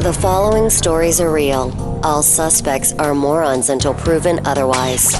The following stories are real. All suspects are morons until proven otherwise.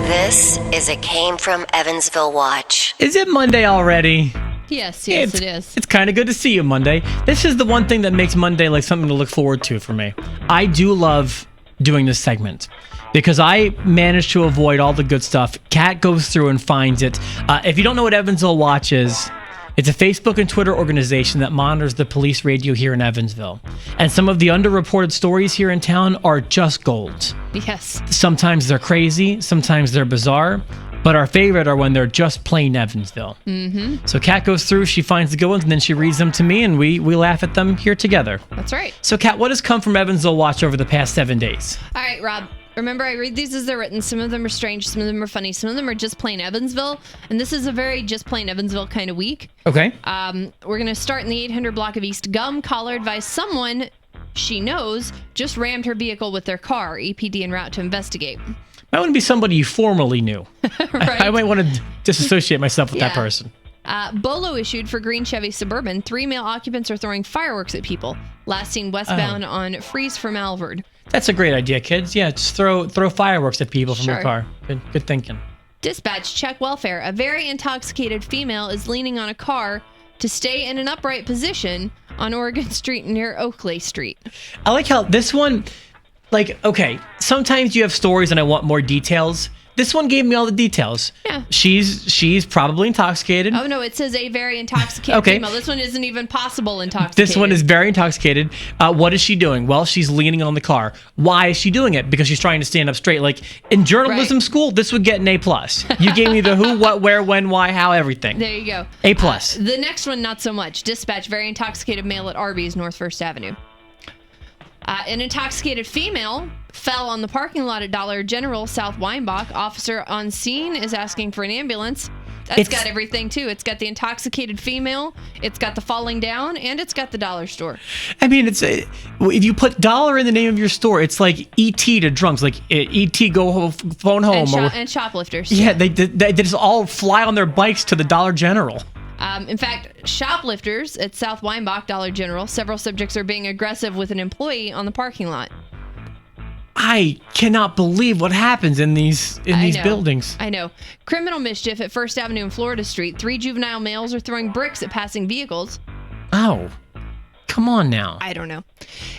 This is a Came from Evansville watch. Is it Monday already? Yes, it is. It's kind of good to see you Monday. This is the one thing that makes Monday like something to look forward to for me. I do love doing this segment because I managed to avoid all the good stuff. Kat goes through and finds it. If you don't know what Evansville Watch is, it's a Facebook and Twitter organization that monitors the police radio here in Evansville. And some of the underreported stories here in town are just gold. Yes. Sometimes they're crazy, sometimes they're bizarre, but our favorite are when they're just plain Evansville. Mm-hmm. So Kat goes through, she finds the good ones, and then she reads them to me, and we laugh at them here together. That's right. So Kat, what has come from Evansville Watch over the past 7 days? All right, Rob. Remember, I read these as they're written. Some of them are strange, some of them are funny, some of them are just plain Evansville. And this is a very just plain Evansville kind of week. Okay. We're going to start in the 800 block of East Gum. Caller advised someone she knows just rammed her vehicle with their car. EPD en route to investigate. That wouldn't be somebody you formerly knew. Right? I might want to disassociate myself with that person. Bolo issued for green Chevy Suburban. 3 male occupants are throwing fireworks at people. Last seen westbound on Freeze from Alvord. That's a great idea, kids. Yeah, just throw fireworks at people from your Sure. car. Good thinking. Dispatch, check welfare. A very intoxicated female is leaning on a car to stay in an upright position on Oregon Street near Oakley Street. I like how this one, okay, sometimes you have stories and I want more details. This one gave me all the details. Yeah. She's probably intoxicated. Oh, no, it says a very intoxicated female. This one isn't even possible intoxicated. This one is very intoxicated. What is she doing? Well, she's leaning on the car. Why is she doing it? Because she's trying to stand up straight. Like, in journalism school, this would get an A+. You gave me the who, what, where, when, why, how, everything. There you go. A+. The next one, not so much. Dispatch, very intoxicated male at Arby's, North First Avenue. An intoxicated female fell on the parking lot at Dollar General, South Weinbach. Officer on scene is asking for an ambulance. It's got everything, too. It's got the intoxicated female, it's got the falling down, and it's got the dollar store. I mean, if you put dollar in the name of your store, it's like E.T. to drunks, like E.T. go phone home. And shoplifters. Yeah, they just all fly on their bikes to the Dollar General. In fact, shoplifters at South Weinbach Dollar General, several subjects are being aggressive with an employee on the parking lot. I cannot believe what happens in these buildings. I know. Criminal mischief at First Avenue and Florida Street. 3 juvenile males are throwing bricks at passing vehicles. Oh, come on now. I don't know.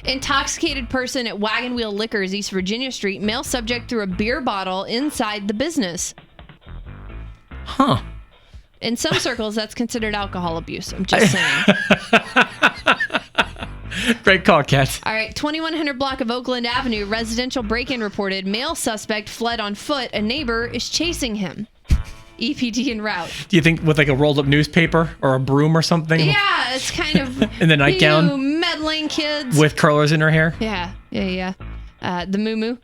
Intoxicated person at Wagon Wheel Liquors, East Virginia Street. Male subject threw a beer bottle inside the business. Huh. In some circles, that's considered alcohol abuse. I'm just saying. Great call, Kat. All right, 2100 block of Oakland Avenue, residential break-in reported. Male suspect fled on foot. A neighbor is chasing him. EPD en route. Do you think with like a rolled up newspaper or a broom or something? Yeah, it's kind of... in the nightgown? You meddling kids. With curlers in her hair? Yeah. The moo-moo.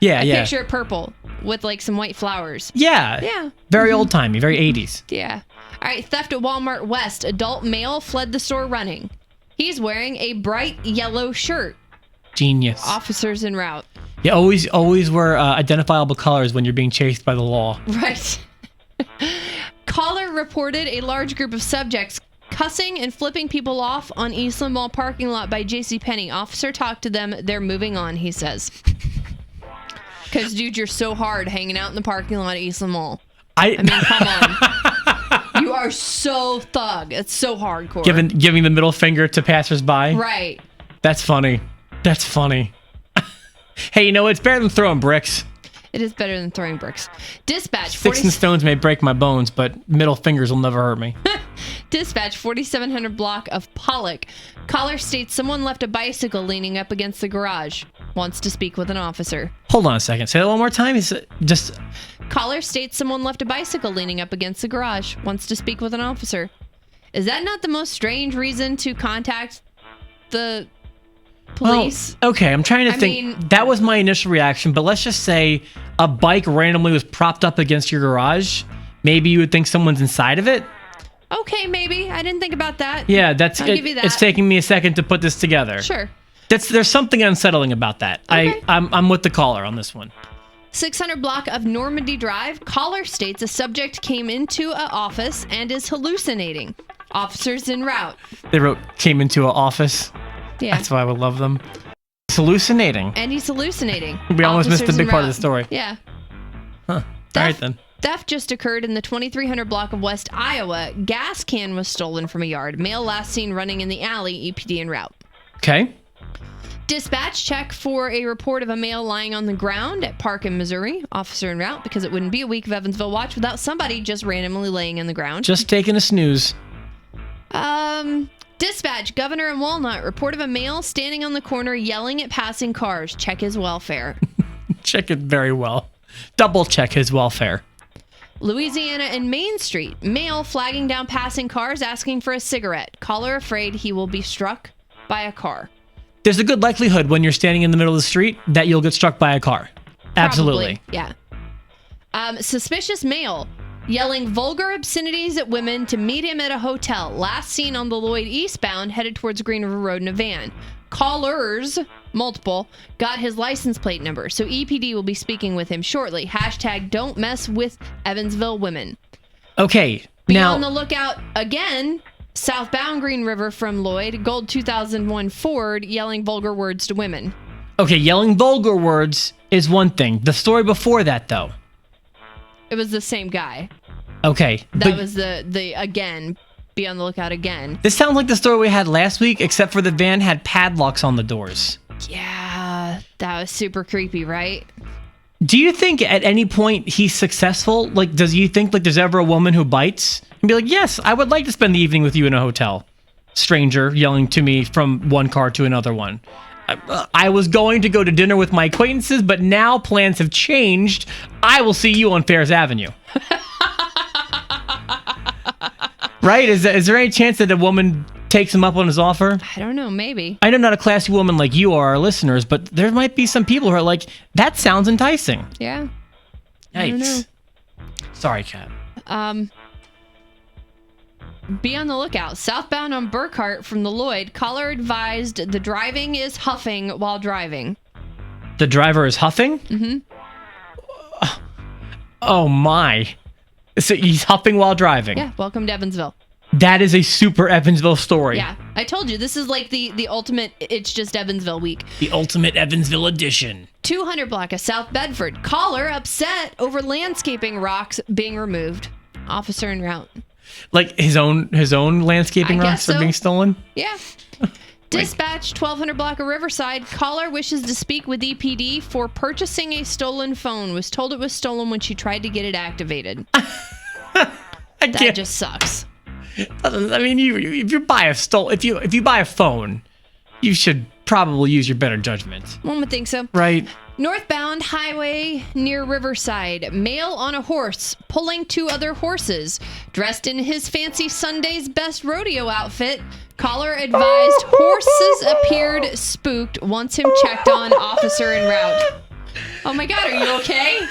Yeah, I picture it purple with like some white flowers. Yeah. Very old-timey, very 80s. Yeah. All right, theft at Walmart West. Adult male fled the store running. He's wearing a bright yellow shirt. Genius. Officers en route. Yeah, always wear identifiable colors when you're being chased by the law. Right. Caller reported a large group of subjects cussing and flipping people off on Eastland Mall parking lot by JCPenney. Officer talked to them. They're moving on, he says. Because, dude, you're so hard hanging out in the parking lot at Eastland Mall. I mean, come on. You are so thug. It's so hardcore. Giving the middle finger to passersby. Right. That's funny. Hey, you know, it's better than throwing bricks. It is better than throwing bricks. Dispatch. Sticks and stones may break my bones, but middle fingers will never hurt me. Dispatch, 4700 block of Pollock. Caller states someone left a bicycle leaning up against the garage. Wants to speak with an officer. Hold on a second. Say that one more time. Caller states someone left a bicycle leaning up against the garage. Wants to speak with an officer. Is that not the most strange reason to contact the police? Well, okay, I'm trying to think. That was my initial reaction, but let's just say a bike randomly was propped up against your garage. Maybe you would think someone's inside of it. Okay, maybe. I didn't think about that. Yeah, I'll give you that. It's taking me a second to put this together. Sure. There's something unsettling about that. Okay. I'm with the caller on this one. 600 block of Normandy Drive. Caller states a subject came into an office and is hallucinating. Officers en route. They wrote, came into an office. Yeah. That's why I would love them. He's hallucinating. And he's hallucinating. We almost missed the Officers big en part of the route. story. Yeah. Huh. All right, then. Theft just occurred in the 2300 block of West Iowa. Gas can was stolen from a yard. Male last seen running in the alley. EPD en route. Okay. Dispatch check for a report of a male lying on the ground at Park in Missouri. Officer en route, because it wouldn't be a week of Evansville Watch without somebody just randomly laying in the ground. Just taking a snooze. Dispatch, Governor in Walnut, report of a male standing on the corner yelling at passing cars. Check his welfare. Check it very well. Double check his welfare. Louisiana and Main Street, male flagging down passing cars asking for a cigarette. Caller afraid he will be struck by a car. There's a good likelihood when you're standing in the middle of the street that you'll get struck by a car. Absolutely. Probably, yeah. Suspicious male yelling vulgar obscenities at women to meet him at a hotel. Last seen on the Lloyd eastbound, headed towards Green River Road in a van. Callers, multiple, got his license plate number, so EPD will be speaking with him shortly. Hashtag don't mess with Evansville women. Okay. Be now, on the lookout again. Southbound Green River from Lloyd, gold 2001 Ford yelling vulgar words to women. Okay, yelling vulgar words is one thing. The story before that, though. It was the same guy. Okay. That was the again. Be on the lookout again. This sounds like the story we had last week, except for the van had padlocks on the doors. Yeah, that was super creepy, right? Do you think at any point he's successful? Like, does you think like there's ever a woman who bites and be like, yes, I would like to spend the evening with you in a hotel? Stranger yelling to me from one car to another one. I was going to go to dinner with my acquaintances, but now plans have changed. I will see you on Fairs Avenue. Right? Is there any chance that a woman takes him up on his offer? I don't know, maybe. I know not a classy woman like you are, our listeners, but there might be some people who are like, that sounds enticing. Yeah. I don't know. Yikes. Sorry, Kat. Be on the lookout. Southbound on Burkhart from the Lloyd, caller advised the driving is huffing while driving. The driver is huffing? Mm-hmm. Oh my. So he's huffing while driving. Yeah, welcome to Evansville. That is a super Evansville story. Yeah, I told you, this is like the ultimate It's Just Evansville week. The ultimate Evansville edition. 200 block of South Bedford. Caller upset over landscaping rocks being removed. Officer en route. Like his own landscaping I rocks guess so. are being stolen? Yeah. Dispatch 1200 block of Riverside. Caller wishes to speak with EPD for purchasing a stolen phone. Was told it was stolen when she tried to get it activated. That just sucks. I mean, if you buy a phone, you should probably use your better judgment. One would think so. Right? Northbound highway near Riverside. Male on a horse pulling two other horses. Dressed in his fancy Sunday's Best rodeo outfit. Caller advised horses appeared spooked. Wants him checked on. Officer en route. Oh my God, are you okay?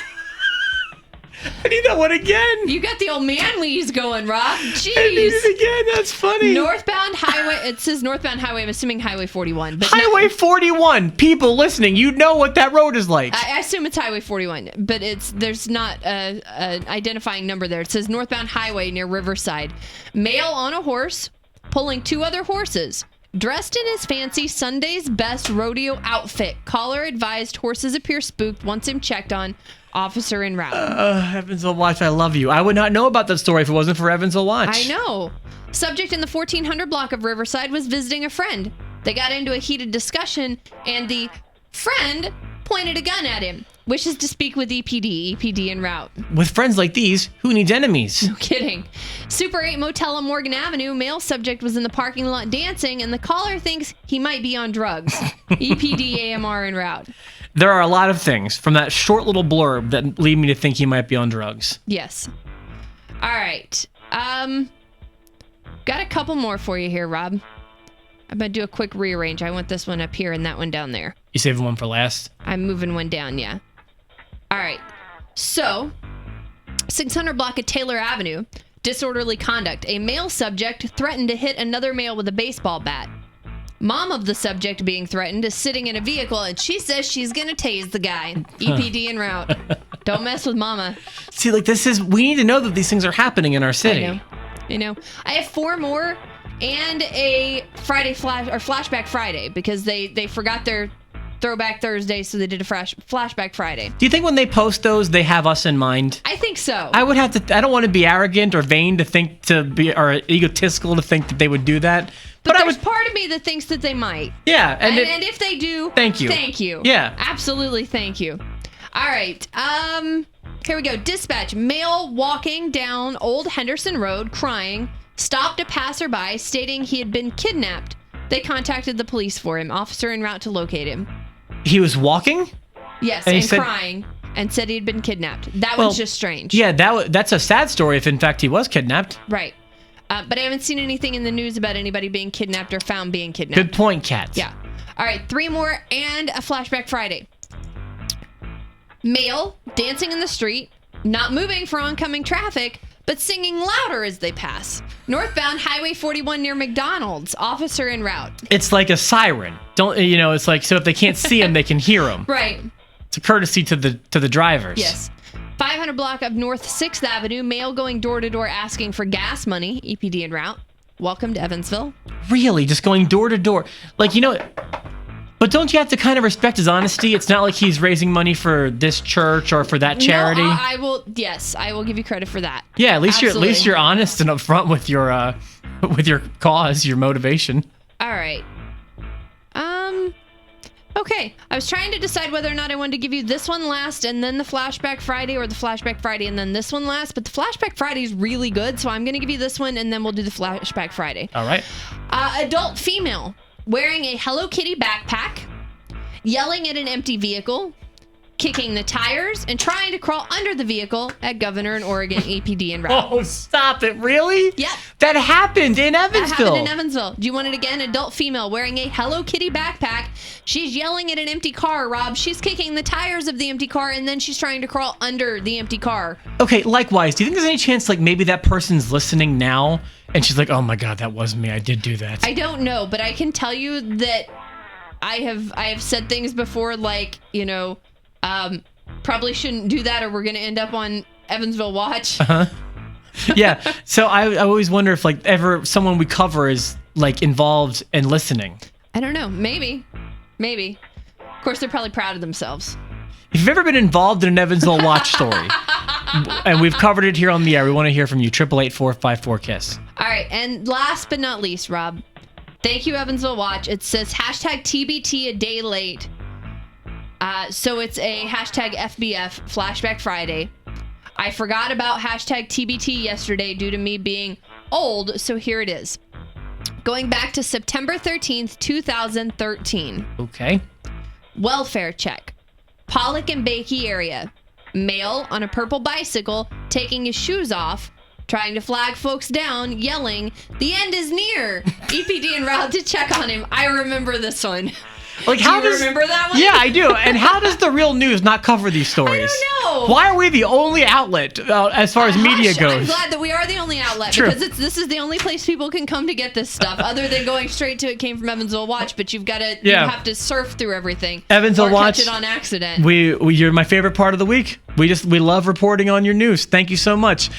I need that one again. You got the old man wheeze going, Rob. Jeez. I need it again. That's funny. Northbound highway. It says northbound highway. I'm assuming Highway 41. But Highway 41. People listening, you know what that road is like. I assume it's Highway 41, but there's not an identifying number there. It says northbound highway near Riverside. Male on a horse pulling two other horses. Dressed in his fancy Sunday's Best rodeo outfit. Caller advised horses appear spooked. Wants him checked on. Officer en route. Evansville Watch, I love you. I would not know about that story if it wasn't for Evansville Watch. I know. Subject in the 1400 block of Riverside was visiting a friend. They got into a heated discussion, and the friend pointed a gun at him. Wishes to speak with EPD en route. With friends like these, who needs enemies? No kidding. Super 8 Motel on Morgan Avenue. Male subject was in the parking lot dancing, and the caller thinks he might be on drugs. EPD AMR en route. There are a lot of things from that short little blurb that lead me to think he might be on drugs. Yes. All right. Got a couple more for you here, Rob. I'm going to do a quick rearrange. I want this one up here and that one down there. You saving one for last? I'm moving one down, yeah. All right. So, 600 block of Taylor Avenue. Disorderly conduct. A male subject threatened to hit another male with a baseball bat. Mom of the subject being threatened is sitting in a vehicle, and she says she's going to tase the guy. EPD en route. Don't mess with mama. See, like we need to know that these things are happening in our city. I know. I have 4 more and a Flashback Friday, because they forgot their Throwback Thursday, so they did a Flashback Friday. Do you think when they post those, they have us in mind? I think so. I would have to. I don't want to be arrogant or vain or egotistical to think that they would do that. But I there's would. part of me that thinks that they might. Yeah, And if they do, thank you. Thank you. Yeah. Absolutely, thank you. All right. Here we go. Dispatch. Male walking down Old Henderson Road crying, stopped a passerby stating he had been kidnapped. They contacted the police for him. Officer en route to locate him. He was walking? Yes, and and crying, and said he'd been kidnapped. That was just strange. Yeah, that's a sad story if in fact he was kidnapped. Right. But I haven't seen anything in the news about anybody being kidnapped or found being kidnapped. Good point, Kat. Yeah. All right, 3 more and a Flashback Friday. Male dancing in the street, not moving for oncoming traffic, but singing louder as they pass. Northbound Highway 41 near McDonald's. Officer en route. It's like a siren. It's like, so if they can't see him, they can hear him. Right. It's a courtesy to the drivers. Yes. 500 block of North 6th Avenue. Male going door to door asking for gas money. EPD en route. Welcome to Evansville. Really? Just going door to door? But don't you have to kind of respect his honesty? It's not like he's raising money for this church or for that charity. No, I will. Yes, I will give you credit for that. Yeah, at least Absolutely. you're honest and upfront with your cause, your motivation. All right. Okay. I was trying to decide whether or not I wanted to give you this one last and then the Flashback Friday, or the Flashback Friday and then this one last. But the Flashback Friday is really good, so I'm going to give you this one and then we'll do the Flashback Friday. All right. Adult female wearing a Hello Kitty backpack, yelling at an empty vehicle, kicking the tires, and trying to crawl under the vehicle at Governor and Oregon APD en route. Oh, stop it. Really? Yep. That happened in Evansville. That happened in Evansville. Do you want it again? Adult female wearing a Hello Kitty backpack. She's yelling at an empty car, Rob. She's kicking the tires of the empty car, and then she's trying to crawl under the empty car. Okay, likewise, do you think there's any chance maybe that person's listening now and she's like, oh my God, that was me. I did do that. I don't know, but I can tell you that I have said things before probably shouldn't do that or we're going to end up on Evansville Watch. Uh-huh. Yeah. So I always wonder if ever someone we cover is involved and listening. I don't know. Maybe. Of course, they're probably proud of themselves. If you've ever been involved in an Evansville Watch story, and we've covered it here on the air, we want to hear from you. 888-454-KISS. All right. And last but not least, Rob, thank you, Evansville Watch. It says #TBT a day late. So it's a #FBF Flashback Friday. I forgot about #TBT yesterday due to me being old, so here it is. Going back to September 13th, 2013. Okay. Welfare check. Pollock and Bakey area. Male on a purple bicycle taking his shoes off, trying to flag folks down, yelling, "The end is near!" EPD en route to check on him. I remember this one. Do you remember that one? Yeah, I do. And how does the real news not cover these stories? I don't know. Why are we the only outlet as far as media goes? I'm glad that we are the only outlet True. because this is the only place people can come to get this stuff other than going straight to it came from Evansville Watch, but you have to surf through everything. Evansville or Watch. catch it on accident. You're my favorite part of the week. We love reporting on your news. Thank you so much.